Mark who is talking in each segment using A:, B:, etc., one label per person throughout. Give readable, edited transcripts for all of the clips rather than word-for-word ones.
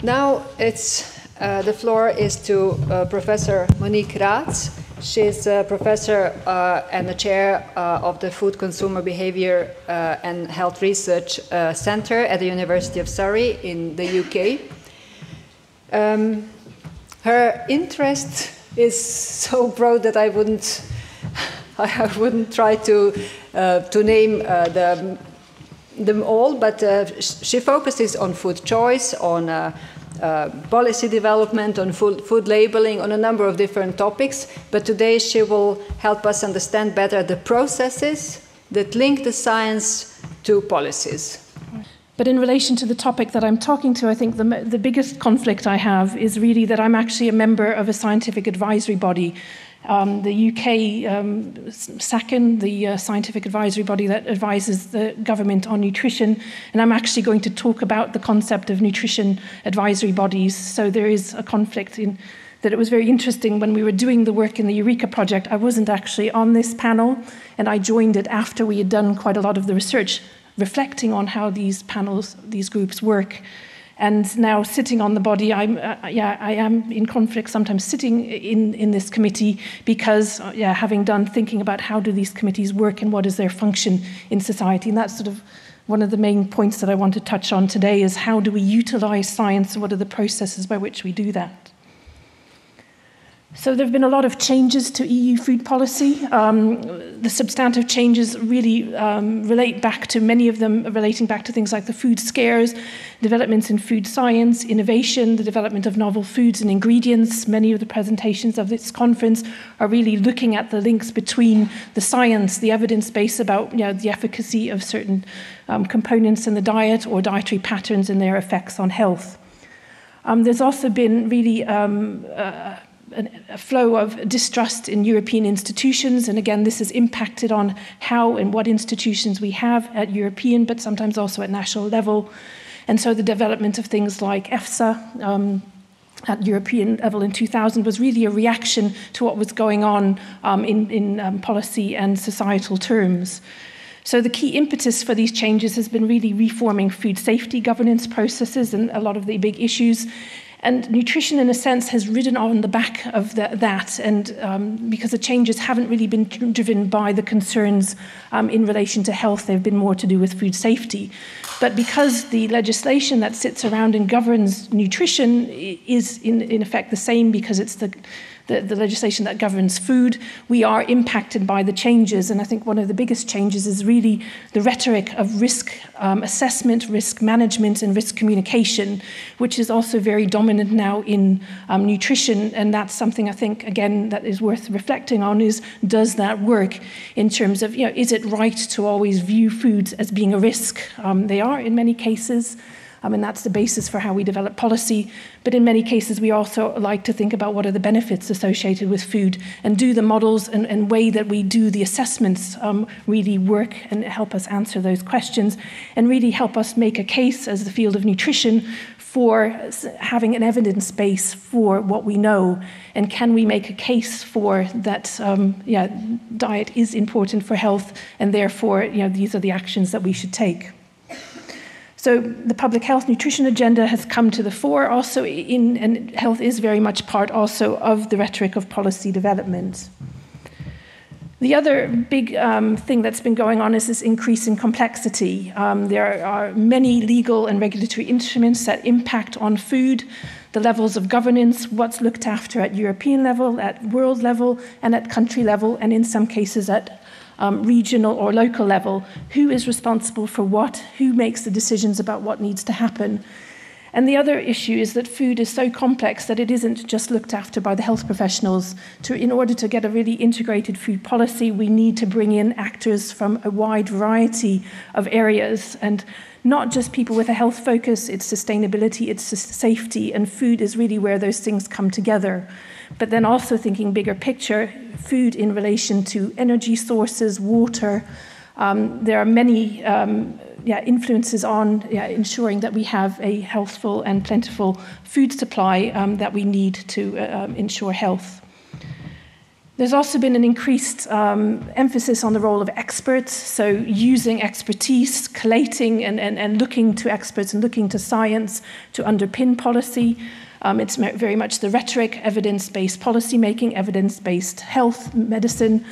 A: Now the floor is to Professor Monique Raats. She's a professor and the chair of the Food Consumer Behaviour and Health Research Centre at the University of Surrey in the UK. Her interest is so broad that I wouldn't try to name them all, but she focuses on food choice, on policy development, on food labeling, on a number of different topics. But today she will help us understand better the processes that link the science to policies.
B: But in relation to the topic that I'm talking to, I think the biggest conflict I have is really that I'm actually a member of a scientific advisory body. The UK SACN, the scientific advisory body that advises the government on nutrition, and I'm actually going to talk about the concept of nutrition advisory bodies. So there is a conflict in that. It was very interesting when we were doing the work in the Eureka project. I wasn't actually on this panel, and I joined it after we had done quite a lot of the research, reflecting on how these panels, these groups work. And now sitting on the body, I am in conflict sometimes sitting in this committee because, having done thinking about how do these committees work and what is their function in society. And that's sort of one of the main points that I want to touch on today is how do we utilize science and what are the processes by which we do that. So there have been a lot of changes to EU food policy. The substantive changes really relate back to, many of them relating back to things like the food scares, developments in food science, innovation, the development of novel foods and ingredients. Many of the presentations of this conference are really looking at the links between the science, the evidence base about the efficacy of certain components in the diet or dietary patterns and their effects on health. There's also been really a flow of distrust in European institutions, and again this has impacted on how and what institutions we have at European but sometimes also at national level. And so the development of things like EFSA at European level in 2000 was really a reaction to what was going on in policy and societal terms. So the key impetus for these changes has been really reforming food safety governance processes and a lot of the big issues. And nutrition, in a sense, has ridden on the back of that, and because the changes haven't really been driven by the concerns in relation to health, they've been more to do with food safety. But because the legislation that sits around and governs nutrition is in effect the same, because it's the legislation that governs food, we are impacted by the changes. And I think one of the biggest changes is really the rhetoric of risk assessment, risk management, and risk communication, which is also very dominant now in nutrition. And that's something I think, again, that is worth reflecting on is, does that work in terms of, is it right to always view foods as being a risk? They are in many cases. And that's the basis for how we develop policy. But in many cases, we also like to think about what are the benefits associated with food, and do the models and way that we do the assessments really work and help us answer those questions, and really help us make a case as the field of nutrition for having an evidence base for what we know. And can we make a case for that, diet is important for health, and therefore, these are the actions that we should take. So the public health nutrition agenda has come to the fore also and health is very much part also of the rhetoric of policy development. The other big thing that's been going on is this increase in complexity. There are many legal and regulatory instruments that impact on food, the levels of governance, what's looked after at European level, at world level, and at country level, and in some cases at regional or local level. Who is responsible for what? Who makes the decisions about what needs to happen? And the other issue is that food is so complex that it isn't just looked after by the health professionals. In order to get a really integrated food policy, we need to bring in actors from a wide variety of areas, and not just people with a health focus. It's sustainability, it's safety, and food is really where those things come together. But then also thinking bigger picture, food in relation to energy sources, water. There are many influences on ensuring that we have a healthful and plentiful food supply that we need to ensure health. There's also been an increased emphasis on the role of experts, so using expertise, collating and looking to experts and looking to science to underpin policy. It's very much the rhetoric, evidence-based policy making, evidence-based health, medicine.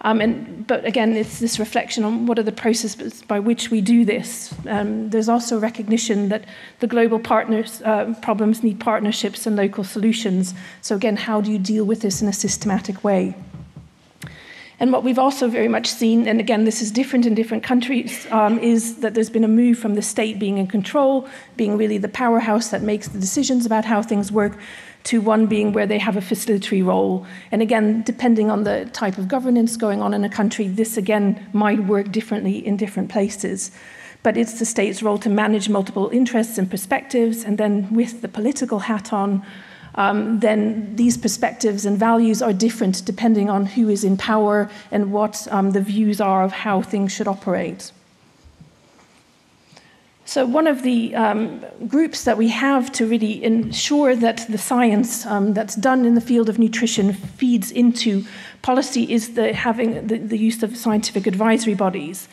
B: But again, it's this reflection on what are the processes by which we do this. There's also recognition that the global problems need partnerships and local solutions. So again, how do you deal with this in a systematic way? And what we've also very much seen, and again, this is different in different countries, is that there's been a move from the state being in control, being really the powerhouse that makes the decisions about how things work, to one being where they have a facilitatory role. And again, depending on the type of governance going on in a country, this again might work differently in different places. But it's the state's role to manage multiple interests and perspectives, and then with the political hat on, then these perspectives and values are different depending on who is in power and what the views are of how things should operate. So one of the groups that we have to really ensure that the science that's done in the field of nutrition feeds into policy is having the use of scientific advisory bodies.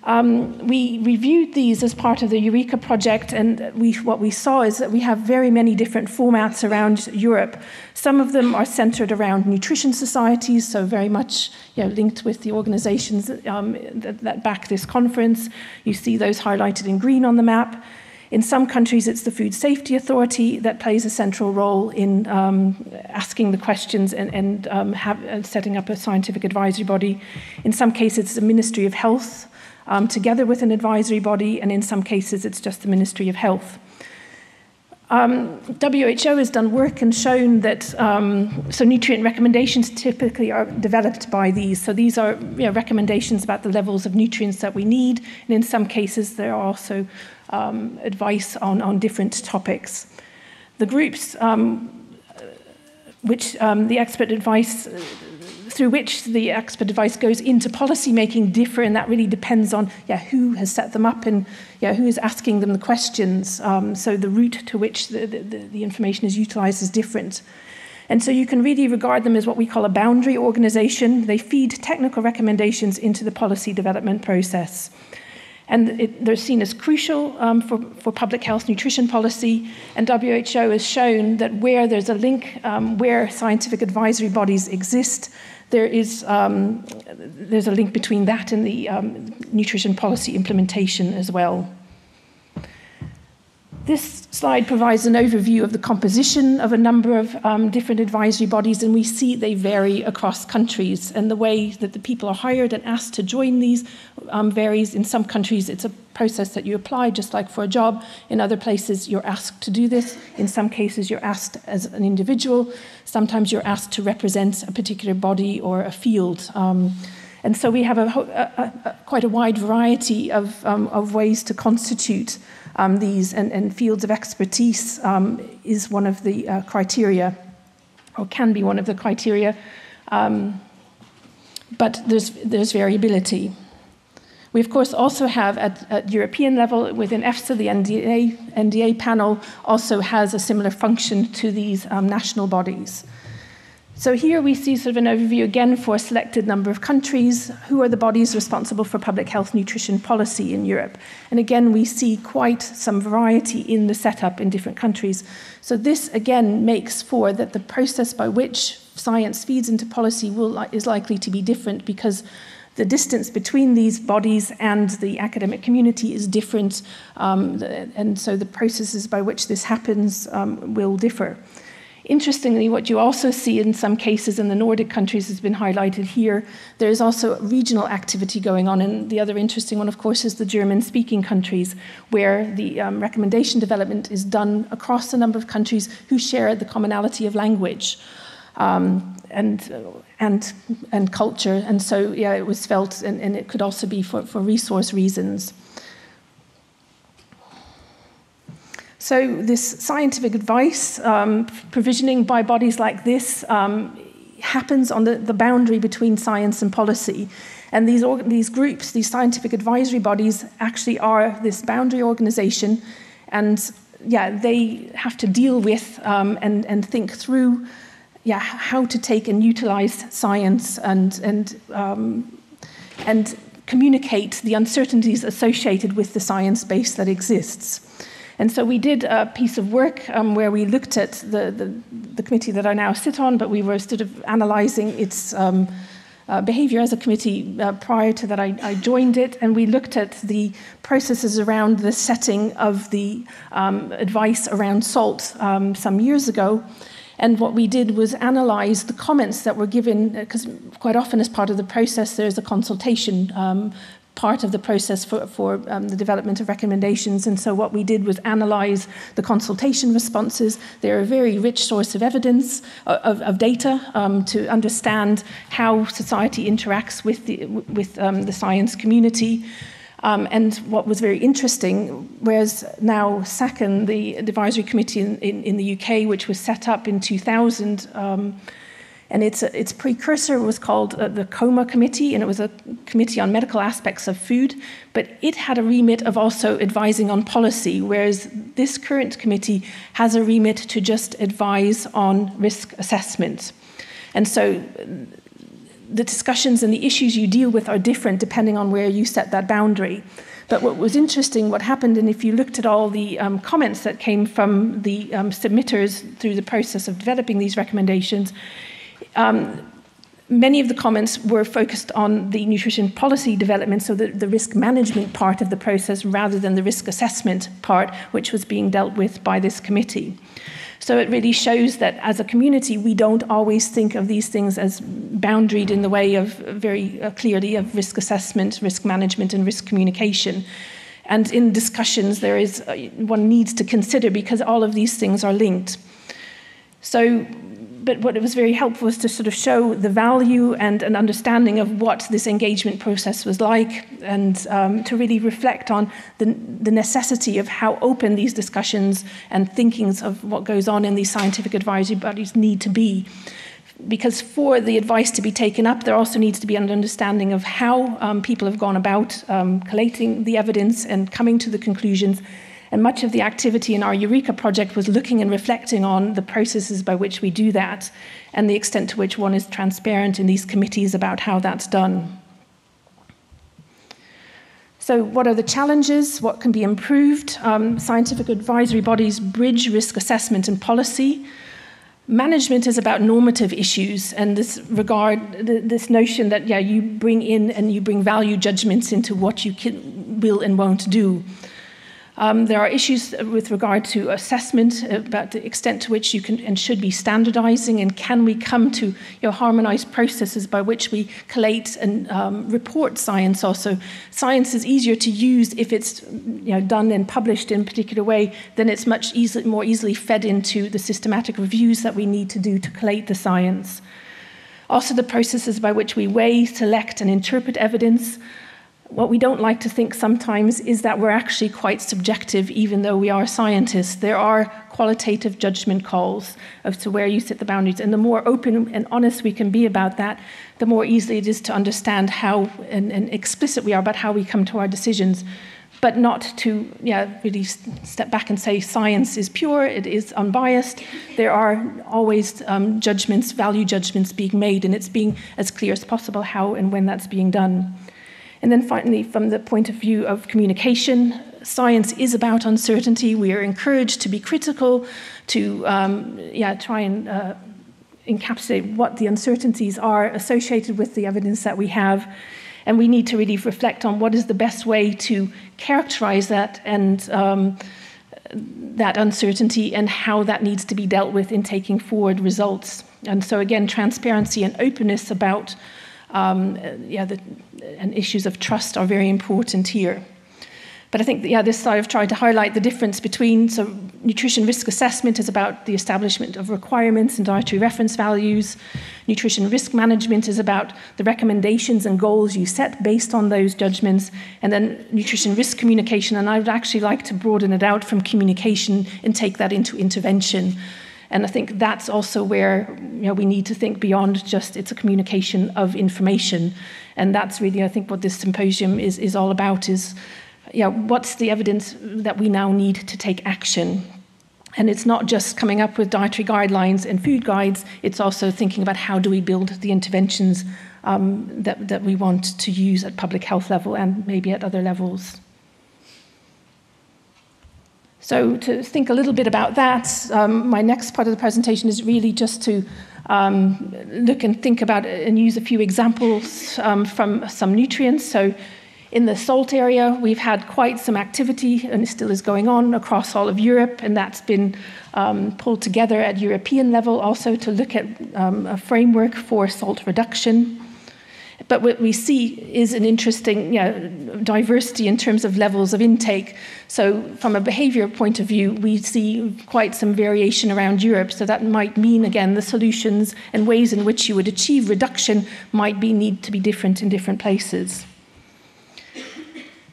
B: We reviewed these as part of the Eureka project, and what we saw is that we have very many different formats around Europe. Some of them are centered around nutrition societies, so very much linked with the organizations that back this conference. You see those highlighted in green on the map. In some countries, it's the Food Safety Authority that plays a central role in asking the questions and setting up a scientific advisory body. In some cases, it's the Ministry of Health, together with an advisory body, and in some cases it's just the Ministry of Health. WHO has done work and shown that so nutrient recommendations typically are developed by these. So these are recommendations about the levels of nutrients that we need, and in some cases there are also advice on different topics. The groups the expert advice through which the expert advice goes into policy making differ, and that really depends on who has set them up and who is asking them the questions. So the route to which the information is utilized is different. And so you can really regard them as what we call a boundary organization. They feed technical recommendations into the policy development process. And they're seen as crucial for public health nutrition policy. And WHO has shown that where there's a link, where scientific advisory bodies exist, there's a link between that and the nutrition policy implementation as well. This slide provides an overview of the composition of a number of different advisory bodies, and we see they vary across countries. And the way that the people are hired and asked to join these varies. In some countries, it's a process that you apply just like for a job. In other places, you're asked to do this. In some cases, you're asked as an individual. Sometimes you're asked to represent a particular body or a field. And so we have quite a wide variety of ways to constitute these, and fields of expertise is one of the criteria, or can be one of the criteria, but there's variability. We, of course, also have at European level within EFSA, the NDA panel also has a similar function to these national bodies. So here we see sort of an overview again for a selected number of countries. Who are the bodies responsible for public health nutrition policy in Europe? And again, we see quite some variety in the setup in different countries. So this again makes for that the process by which science feeds into policy is likely to be different, because the distance between these bodies and the academic community is different. And so the processes by which this happens will differ. Interestingly, what you also see in some cases in the Nordic countries has been highlighted here. There is also regional activity going on. And the other interesting one, of course, is the German-speaking countries, where the recommendation development is done across a number of countries who share the commonality of language and culture. And so, it was felt, and it could also be for resource reasons. So this scientific advice provisioning by bodies like this happens on the boundary between science and policy. And these groups, these scientific advisory bodies, actually are this boundary organization. And they have to deal with and think through how to take and utilize science and communicate the uncertainties associated with the science base that exists. And so we did a piece of work where we looked at the committee that I now sit on, but we were sort of analysing its behaviour as a committee prior to that I joined it, and we looked at the processes around the setting of the advice around salt some years ago. And what we did was analyse the comments that were given, because quite often as part of the process there's a consultation part of the process for the development of recommendations. And so what we did was analyse the consultation responses. They're a very rich source of evidence, of data, to understand how society interacts with the science community. And what was very interesting, whereas now SACN, the advisory committee in the UK, which was set up in 2000, and its precursor was called the COMA Committee, and it was a committee on medical aspects of food, but it had a remit of also advising on policy, whereas this current committee has a remit to just advise on risk assessment. And so the discussions and the issues you deal with are different depending on where you set that boundary. But what was interesting, what happened, and if you looked at all the comments that came from the submitters through the process of developing these recommendations, many of the comments were focused on the nutrition policy development, so the risk management part of the process rather than the risk assessment part, which was being dealt with by this committee. So it really shows that as a community, we don't always think of these things as boundaried in the way of very clearly of risk assessment, risk management, and risk communication. And in discussions, there is one needs to consider, because all of these things are linked. So, but what it was very helpful was to sort of show the value and an understanding of what this engagement process was like, and to really reflect on the necessity of how open these discussions and thinkings of what goes on in these scientific advisory bodies need to be. Because for the advice to be taken up, there also needs to be an understanding of how people have gone about collating the evidence and coming to the conclusions. And much of the activity in our Eureka project was looking and reflecting on the processes by which we do that, and the extent to which one is transparent in these committees about how that's done. So what are the challenges? What can be improved? Scientific advisory bodies bridge risk assessment and policy. Management is about normative issues, and this notion that you bring in and you bring value judgments into what you will and won't do. There are issues with regard to assessment, about the extent to which you can and should be standardizing, and can we come to harmonized processes by which we collate and report science also. Science is easier to use if it's done and published in a particular way, then it's much more easily fed into the systematic reviews that we need to do to collate the science. Also the processes by which we weigh, select and interpret evidence. What we don't like to think sometimes is that we're actually quite subjective, even though we are scientists. There are qualitative judgment calls as to where you set the boundaries. And the more open and honest we can be about that, the more easily it is to understand how and explicit we are about how we come to our decisions. But not to really step back and say science is pure, it is unbiased. There are always judgments, value judgments being made, and it's being as clear as possible how and when that's being done. And then finally, from the point of view of communication, science is about uncertainty. We are encouraged to be critical, to try and encapsulate what the uncertainties are associated with the evidence that we have. And we need to really reflect on what is the best way to characterize that and that uncertainty, and how that needs to be dealt with in taking forward results. And so again, transparency and openness about and issues of trust are very important here. But I think this slide I've tried to highlight the difference between, so nutrition risk assessment is about the establishment of requirements and dietary reference values. Nutrition risk management is about the recommendations and goals you set based on those judgments. And then nutrition risk communication, and I would actually like to broaden it out from communication and take that into intervention. And I think that's also where we need to think beyond just it's a communication of information. And that's really, I think, what this symposium is all about, is what's the evidence that we now need to take action? And it's not just coming up with dietary guidelines and food guides, it's also thinking about how do we build the interventions that we want to use at public health level and maybe at other levels. So to think a little bit about that, my next part of the presentation is really just to look and think about and use a few examples from some nutrients. So in the salt area, we've had quite some activity, and it still is going on across all of Europe, and that's been pulled together at European level also to look at a framework for salt reduction. But what we see is an interesting diversity in terms of levels of intake. So from a behaviour point of view, we see quite some variation around Europe. So that might mean, again, the solutions and ways in which you would achieve reduction might need to be different in different places.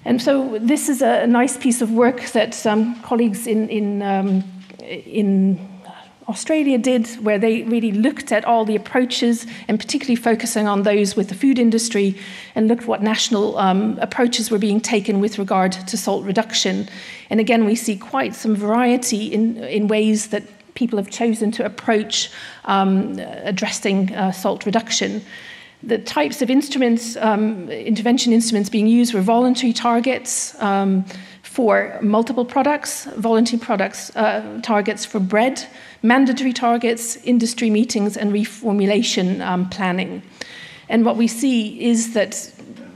B: And so this is a nice piece of work that some colleagues in Australia did, where they really looked at all the approaches and particularly focusing on those with the food industry and looked what national approaches were being taken with regard to salt reduction. And again, we see quite some variety in ways that people have chosen to approach addressing salt reduction. The types of instruments, intervention instruments being used were voluntary targets for multiple products, voluntary products, targets for bread, mandatory targets, industry meetings, and reformulation planning. And what we see is that,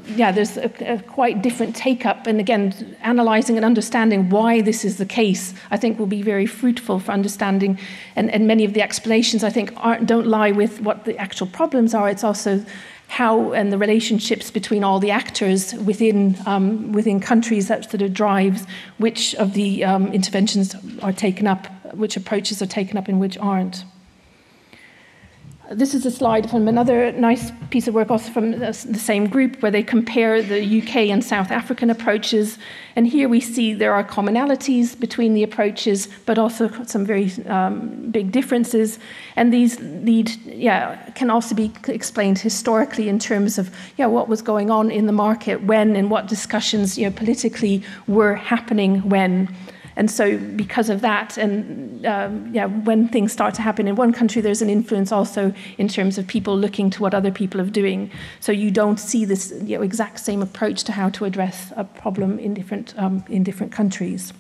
B: there's a quite different take-up. And again, analysing and understanding why this is the case, I think will be very fruitful for understanding. And many of the explanations, I think, don't lie with what the actual problems are. It's also how and the relationships between all the actors within countries that sort of drives which of the interventions are taken up, which approaches are taken up and which aren't. This is a slide from another nice piece of work also from the same group where they compare the UK and South African approaches. And here we see there are commonalities between the approaches, but also some very big differences. And these can also be explained historically in terms of what was going on in the market when and what discussions politically were happening when. And so because of that, and when things start to happen in one country, there's an influence also in terms of people looking to what other people are doing. So you don't see this exact same approach to how to address a problem in different countries.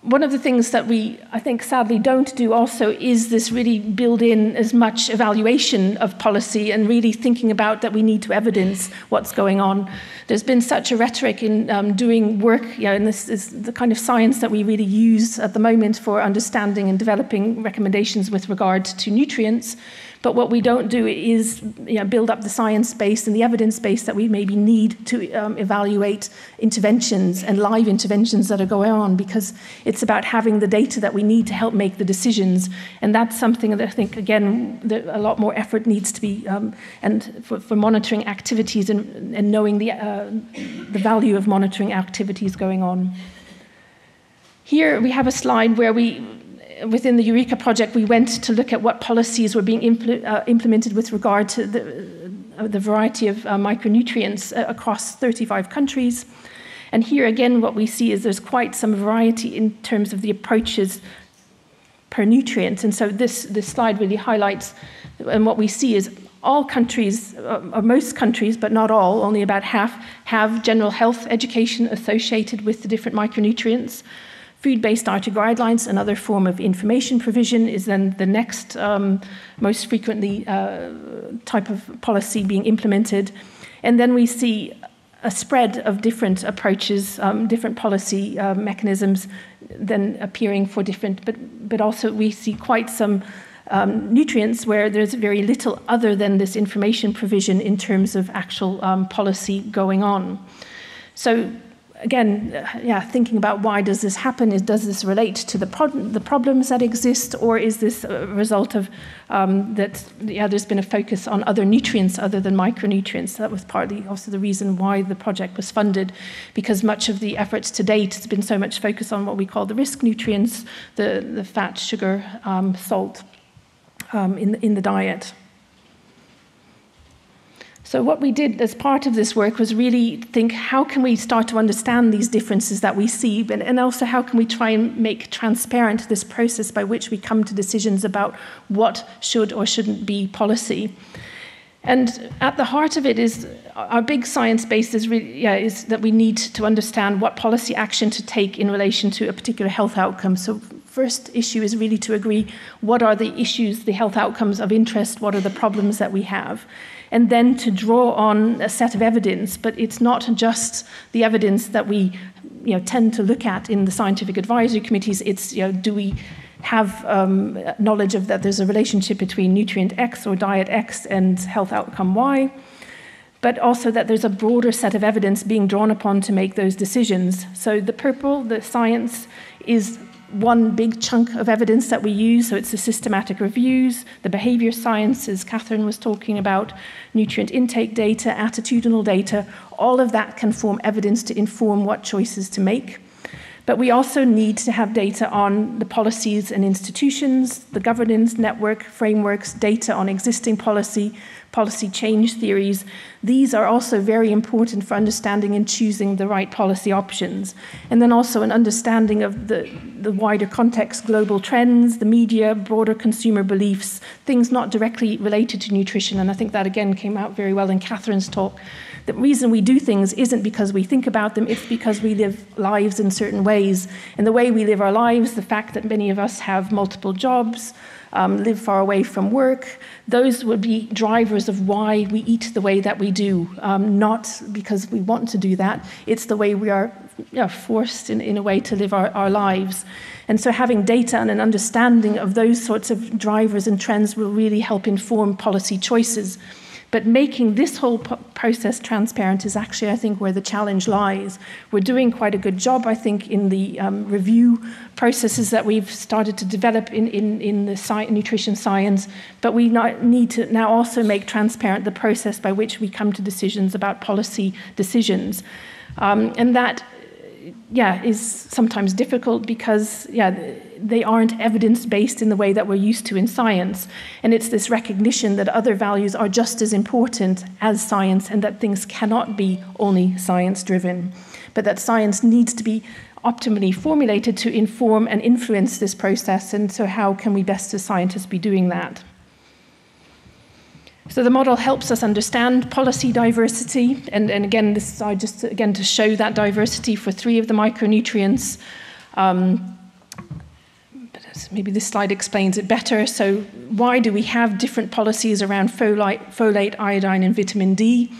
B: One of the things that we, I think, sadly don't do also is this really build in as much evaluation of policy and really thinking about that we need to evidence what's going on. There's been such a rhetoric in doing work, and this is the kind of science that we really use at the moment for understanding and developing recommendations with regard to nutrients. But what we don't do is build up the science base and the evidence base that we maybe need to evaluate interventions and live interventions that are going on, because it's about having the data that we need to help make the decisions. And that's something that I think, again, that a lot more effort needs to be, and for monitoring activities and knowing the value of monitoring activities going on. Here we have a slide where within the Eureka project, we went to look at what policies were being implemented with regard to the variety of micronutrients across 35 countries. And here again, what we see is there's quite some variety in terms of the approaches per nutrient. And so this slide really highlights, and what we see is all countries, or most countries, but not all, only about half, have general health education associated with the different micronutrients. Food-based dietary guidelines, another form of information provision, is then the next most frequently type of policy being implemented. And then we see a spread of different approaches, different policy mechanisms then appearing for different, but also we see quite some nutrients where there's very little other than this information provision in terms of actual policy going on. So again, thinking about why does this happen? Does this relate to the problems that exist, or is this a result of there's been a focus on other nutrients other than micronutrients? That was partly also the reason why the project was funded, because much of the efforts to date has been so much focused on what we call the risk nutrients, the fat, sugar, salt in the diet. So what we did as part of this work was really think, how can we start to understand these differences that we see, and also how can we try and make transparent this process by which we come to decisions about what should or shouldn't be policy. And at the heart of it is, our big science base is that we need to understand what policy action to take in relation to a particular health outcome. So first issue is really to agree what are the issues, the health outcomes of interest, what are the problems that we have. And then to draw on a set of evidence, but it's not just the evidence that we tend to look at in the scientific advisory committees. It's, do we have knowledge of that there's a relationship between nutrient X or diet X and health outcome Y, but also that there's a broader set of evidence being drawn upon to make those decisions. So the purple, the science, is one big chunk of evidence that we use, so it's the systematic reviews, the behaviour sciences Catherine was talking about, nutrient intake data, attitudinal data, all of that can form evidence to inform what choices to make. But we also need to have data on the policies and institutions, the governance network, frameworks, data on existing policy change theories. These are also very important for understanding and choosing the right policy options. And then also an understanding of the wider context, global trends, the media, broader consumer beliefs, things not directly related to nutrition. And I think that again came out very well in Catherine's talk. The reason we do things isn't because we think about them, it's because we live lives in certain ways. And the way we live our lives, the fact that many of us have multiple jobs, live far away from work, those would be drivers of why we eat the way that we do, not because we want to do that. It's the way we are forced in a way to live our lives. And so having data and an understanding of those sorts of drivers and trends will really help inform policy choices. But making this whole process transparent is actually, I think, where the challenge lies. We're doing quite a good job, I think, in the review processes that we've started to develop in the nutrition science, but we need to now also make transparent the process by which we come to decisions about policy decisions. And that, is sometimes difficult because, they aren't evidence-based in the way that we're used to in science. And it's this recognition that other values are just as important as science and that things cannot be only science-driven, but that science needs to be optimally formulated to inform and influence this process. And so how can we best as scientists be doing that? So the model helps us understand policy diversity. And again, this is just again to show that diversity for 3 of the micronutrients. Maybe this slide explains it better. So why do we have different policies around folate, iodine, and vitamin D?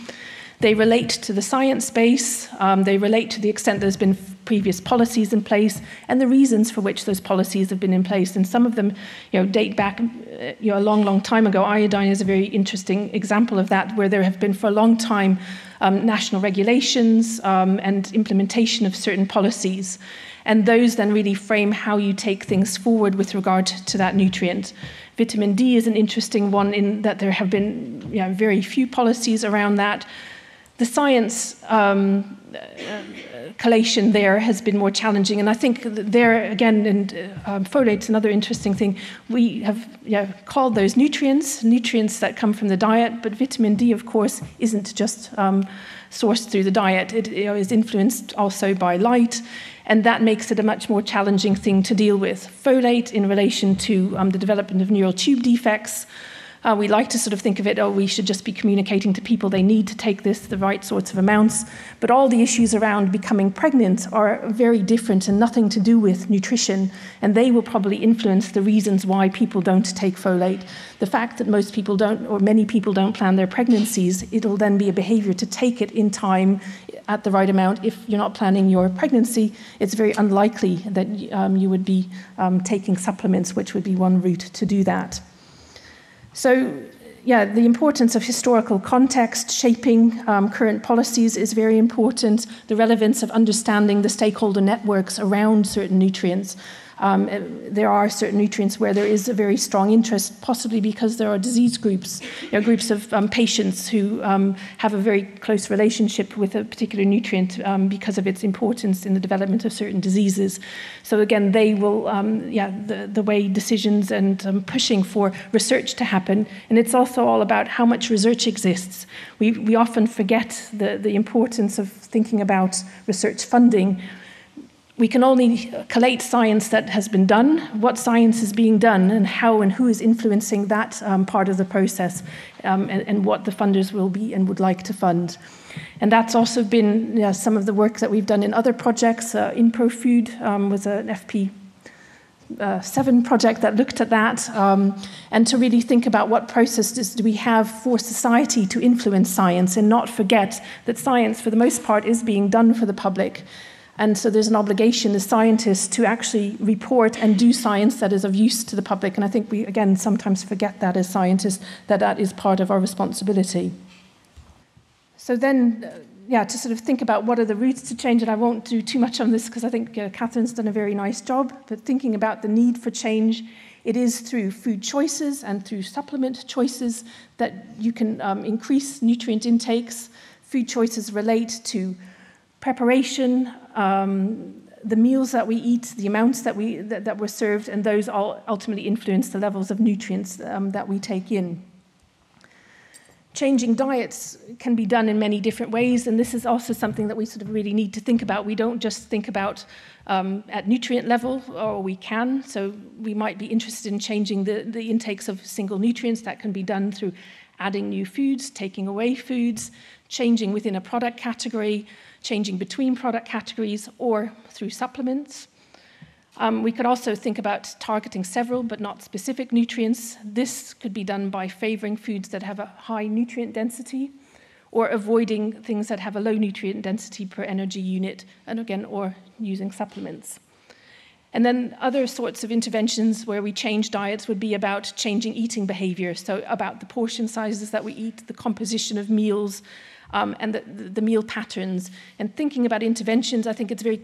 B: They relate to the science base. They relate to the extent there's been previous policies in place and the reasons for which those policies have been in place. And some of them, date back, a long, long time ago. Iodine is a very interesting example of that, where there have been for a long time national regulations and implementation of certain policies. And those then really frame how you take things forward with regard to that nutrient. Vitamin D is an interesting one in that there have been very few policies around that. The science collation there has been more challenging. And I think there, again, and folate's another interesting thing. We have called those nutrients that come from the diet, but vitamin D, of course, isn't just sourced through the diet. It is influenced also by light, and that makes it a much more challenging thing to deal with. Folate in relation to the development of neural tube defects. We like to sort of think of it, we should just be communicating to people they need to take the right sorts of amounts. But all the issues around becoming pregnant are very different and nothing to do with nutrition. And they will probably influence the reasons why people don't take folate. The fact that most people don't, or many people don't plan their pregnancies, it'll then be a behavior to take it in time at the right amount. If you're not planning your pregnancy, it's very unlikely that you would be taking supplements, which would be one route to do that. So, the importance of historical context shaping current policies is very important. The relevance of understanding the stakeholder networks around certain nutrients. There are certain nutrients where there is a very strong interest, possibly because there are disease groups, groups of patients who have a very close relationship with a particular nutrient because of its importance in the development of certain diseases. So again, they will, the way decisions and pushing for research to happen. And it's also all about how much research exists. We often forget the importance of thinking about research funding. We can only collate science that has been done, what science is being done, and how and who is influencing that part of the process, and what the funders will be and would like to fund. And that's also been some of the work that we've done in other projects. InProFood was an FP7 project that looked at that, and to really think about what processes do we have for society to influence science and not forget that science, for the most part, is being done for the public. And so there's an obligation as scientists to actually report and do science that is of use to the public. And I think we, again, sometimes forget that as scientists, that is part of our responsibility. So then, to sort of think about what are the routes to change, and I won't do too much on this because I think Catherine's done a very nice job, but thinking about the need for change, it is through food choices and through supplement choices that you can increase nutrient intakes. Food choices relate to preparation, the meals that we eat, the amounts that we're served, and those all ultimately influence the levels of nutrients that we take in. Changing diets can be done in many different ways, and this is also something that we sort of really need to think about. We don't just think about at nutrient level, or we can. So we might be interested in changing the intakes of single nutrients. That can be done through adding new foods, taking away foods, changing within a product category, changing between product categories, or through supplements. We could also think about targeting several but not specific nutrients. This could be done by favoring foods that have a high nutrient density, or avoiding things that have a low nutrient density per energy unit, and again, or using supplements. And then other sorts of interventions where we change diets would be about changing eating behavior, so about the portion sizes that we eat, the composition of meals, and the meal patterns. And thinking about interventions, I think it's very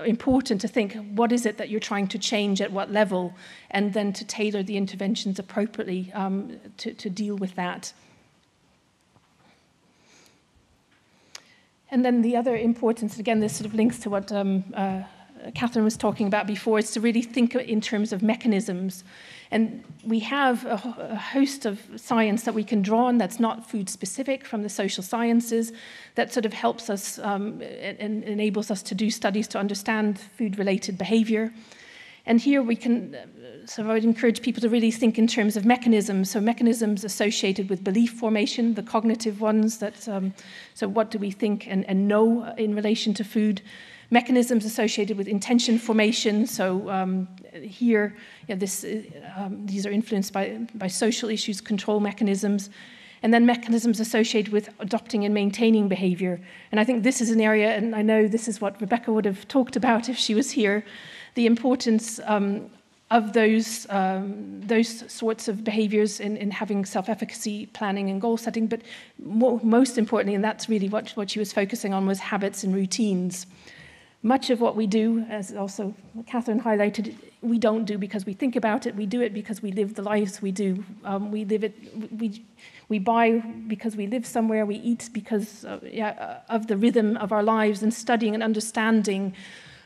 B: important to think, what is it that you're trying to change at what level, and then to tailor the interventions appropriately to deal with that. And then the other importance, again, this sort of links to what Catherine was talking about before, is to really think in terms of mechanisms. And we have a host of science that we can draw on that's not food specific from the social sciences that sort of helps us and enables us to do studies to understand food-related behavior. And here we can, so I would encourage people to really think in terms of mechanisms. So mechanisms associated with belief formation, the cognitive ones, that, so what do we think and know in relation to food? Mechanisms associated with intention formation. So here, these are influenced by social issues, control mechanisms, and then mechanisms associated with adopting and maintaining behavior. And I think this is an area, and I know this is what Rebecca would have talked about if she was here, the importance of those sorts of behaviors in having self-efficacy planning and goal setting. But most importantly, and that's really what she was focusing on, was habits and routines. Much of what we do, as also Catherine highlighted, we don't do because we think about it. We do it because we live the lives we do. We live it. We buy because we live somewhere. We eat because of the rhythm of our lives, and studying and understanding.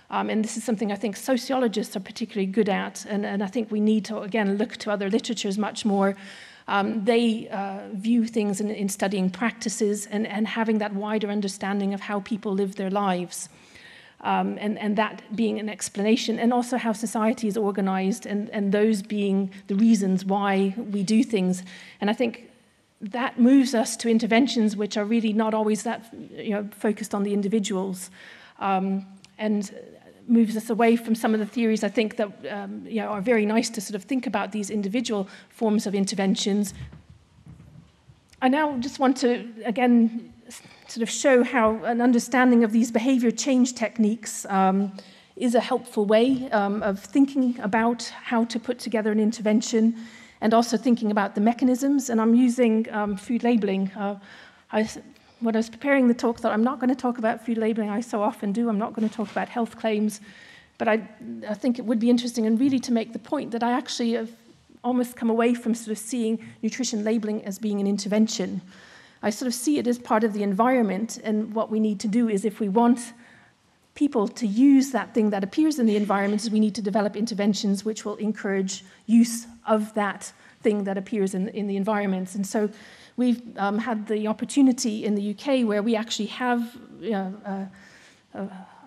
B: And this is something I think sociologists are particularly good at. And I think we need to, again, look to other literatures much more. They view things in studying practices and having that wider understanding of how people live their lives. And that being an explanation, and also how society is organized, and those being the reasons why we do things. And I think that moves us to interventions which are really not always that focused on the individuals, and moves us away from some of the theories I think that are very nice to sort of think about these individual forms of interventions. I now just want to, again, sort of show how an understanding of these behavior change techniques is a helpful way of thinking about how to put together an intervention, and also thinking about the mechanisms. And I'm using food labeling. When I was preparing the talk, I thought I'm not going to talk about food labeling. I so often do. I'm not going to talk about health claims. But I think it would be interesting and really to make the point that I actually have almost come away from sort of seeing nutrition labeling as being an intervention. I sort of see it as part of the environment, and what we need to do is, if we want people to use that thing that appears in the environment, we need to develop interventions which will encourage use of that thing that appears in the environments. And so we've had the opportunity in the UK where we actually have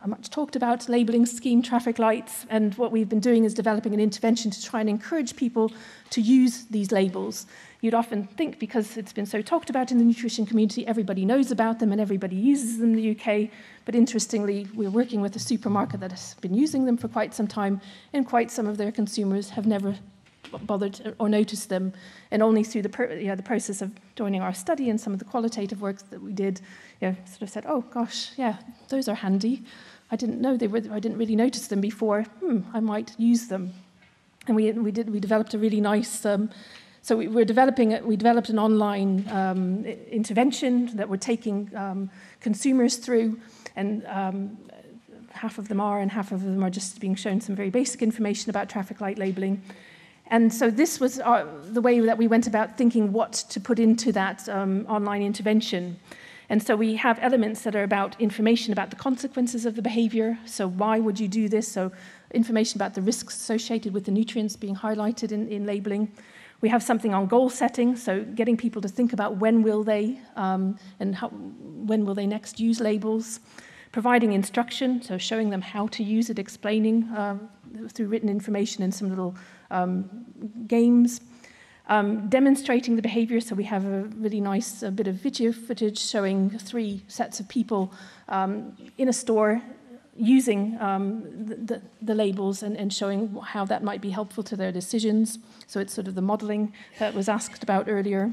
B: a much talked about labelling scheme, traffic lights, and what we've been doing is developing an intervention to try and encourage people to use these labels. You'd often think, because it's been so talked about in the nutrition community, everybody knows about them and everybody uses them in the UK, but interestingly, we're working with a supermarket that has been using them for quite some time, and quite some of their consumers have never bothered or noticed them, and only through the process of joining our study and some of the qualitative work that we did, sort of said, oh gosh, yeah, those are handy. I didn't know they were. I didn't really notice them before. I might use them, and we developed a really nice. So we developed an online intervention that we're taking consumers through, and half of them are, and half of them are just being shown some very basic information about traffic light labelling. And so this was the way that we went about thinking what to put into that online intervention. And so we have elements that are about information about the consequences of the behaviour. So why would you do this? So information about the risks associated with the nutrients being highlighted in labelling. We have something on goal setting, so getting people to think about when will they when will they next use labels. Providing instruction, so showing them how to use it, explaining through written information and some little games. Demonstrating the behaviour, so we have a really nice bit of video footage showing 3 sets of people in a store using the labels and showing how that might be helpful to their decisions. So it's sort of the modelling that was asked about earlier.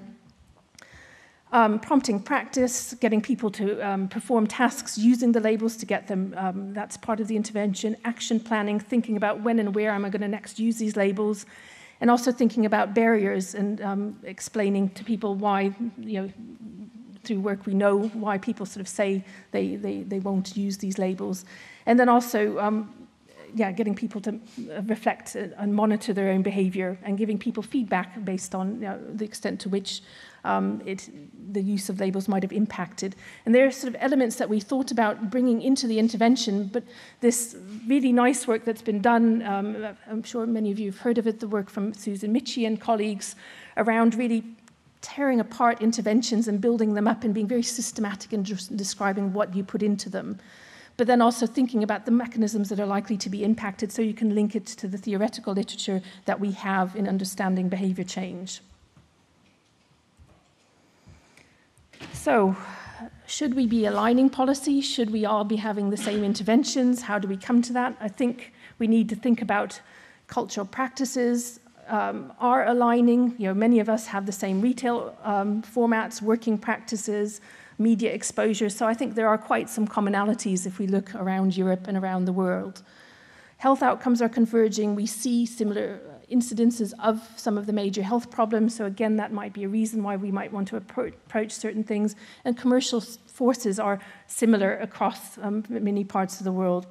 B: Prompting practice, getting people to perform tasks using the labels to get them, that's part of the intervention. Action planning, thinking about when and where am I going to next use these labels. And also thinking about barriers and explaining to people why, through work we know why people sort of say they won't use these labels. And then also, getting people to reflect and monitor their own behaviour and giving people feedback based on the extent to which the use of labels might have impacted. And there are sort of elements that we thought about bringing into the intervention, but this really nice work that's been done, I'm sure many of you have heard of it, the work from Susan Michie and colleagues around really tearing apart interventions and building them up and being very systematic in describing what you put into them. But then also thinking about the mechanisms that are likely to be impacted so you can link it to the theoretical literature that we have in understanding behaviour change. So, should we be aligning policy? Should we all be having the same interventions? How do we come to that? I think we need to think about cultural practices are aligning. Many of us have the same retail formats, working practices, media exposure. So I think there are quite some commonalities if we look around Europe and around the world. Health outcomes are converging. We see similar incidences of some of the major health problems. So again, that might be a reason why we might want to approach certain things. And commercial forces are similar across many parts of the world.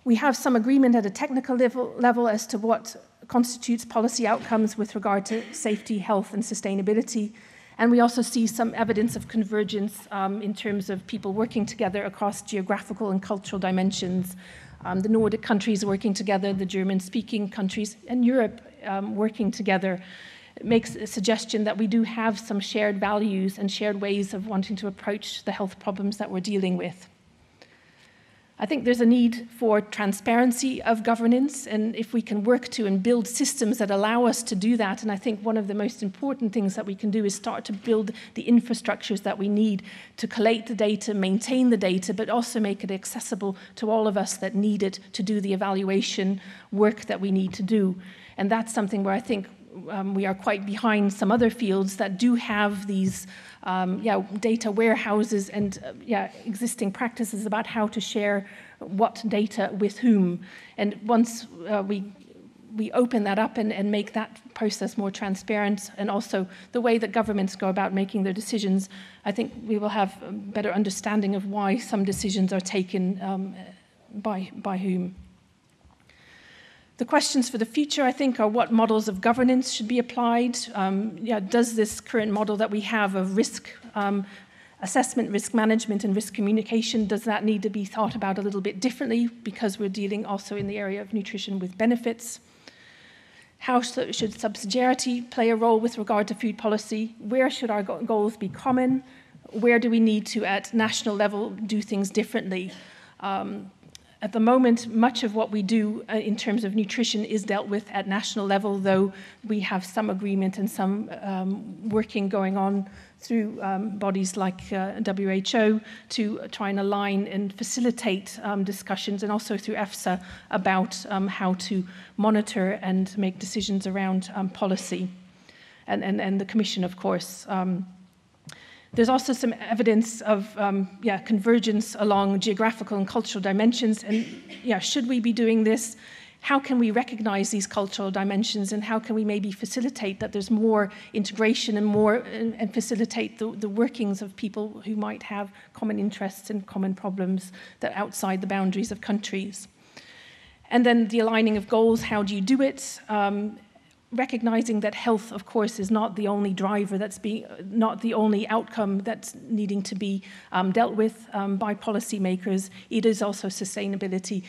B: We have some agreement at a technical level as to what constitutes policy outcomes with regard to safety, health, and sustainability. And we also see some evidence of convergence in terms of people working together across geographical and cultural dimensions. The Nordic countries working together, the German-speaking countries, and Europe working together. It makes a suggestion that we do have some shared values and shared ways of wanting to approach the health problems that we're dealing with. I think there's a need for transparency of governance, and if we can work to and build systems that allow us to do that, and I think one of the most important things that we can do is start to build the infrastructures that we need to collate the data, maintain the data, but also make it accessible to all of us that need it to do the evaluation work that we need to do. And that's something where I think we are quite behind some other fields that do have these data warehouses and existing practices about how to share what data with whom. And once we open that up and make that process more transparent, and also the way that governments go about making their decisions, I think we will have a better understanding of why some decisions are taken by whom. The questions for the future, I think, are what models of governance should be applied. Does this current model that we have of risk assessment, risk management, and risk communication, does that need to be thought about a little bit differently because we're dealing also in the area of nutrition with benefits? How should subsidiarity play a role with regard to food policy? Where should our goals be common? Where do we need to, at national level, do things differently? At the moment, much of what we do in terms of nutrition is dealt with at national level, though we have some agreement and some working going on through bodies like WHO to try and align and facilitate discussions, and also through EFSA about how to monitor and make decisions around policy. And the Commission, of course. There's also some evidence of convergence along geographical and cultural dimensions. And should we be doing this? How can we recognize these cultural dimensions, and how can we maybe facilitate that there's more integration and facilitate the workings of people who might have common interests and common problems that are outside the boundaries of countries? And then the aligning of goals, how do you do it? Recognizing that health, of course, is not the only driver, not the only outcome that's needing to be dealt with by policymakers. It is also sustainability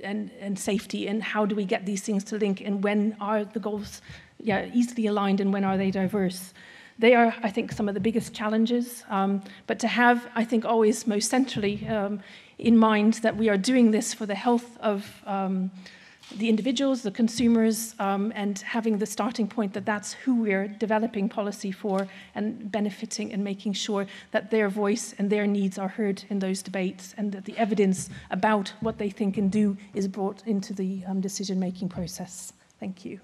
B: and safety, and how do we get these things to link, and when are the goals easily aligned, and when are they diverse? They are, I think, some of the biggest challenges, but to have, I think, always most centrally in mind that we are doing this for the health of the individuals, the consumers, and having the starting point that that's who we're developing policy for, and benefiting and making sure that their voice and their needs are heard in those debates, and that the evidence about what they think and do is brought into the decision-making process. Thank you.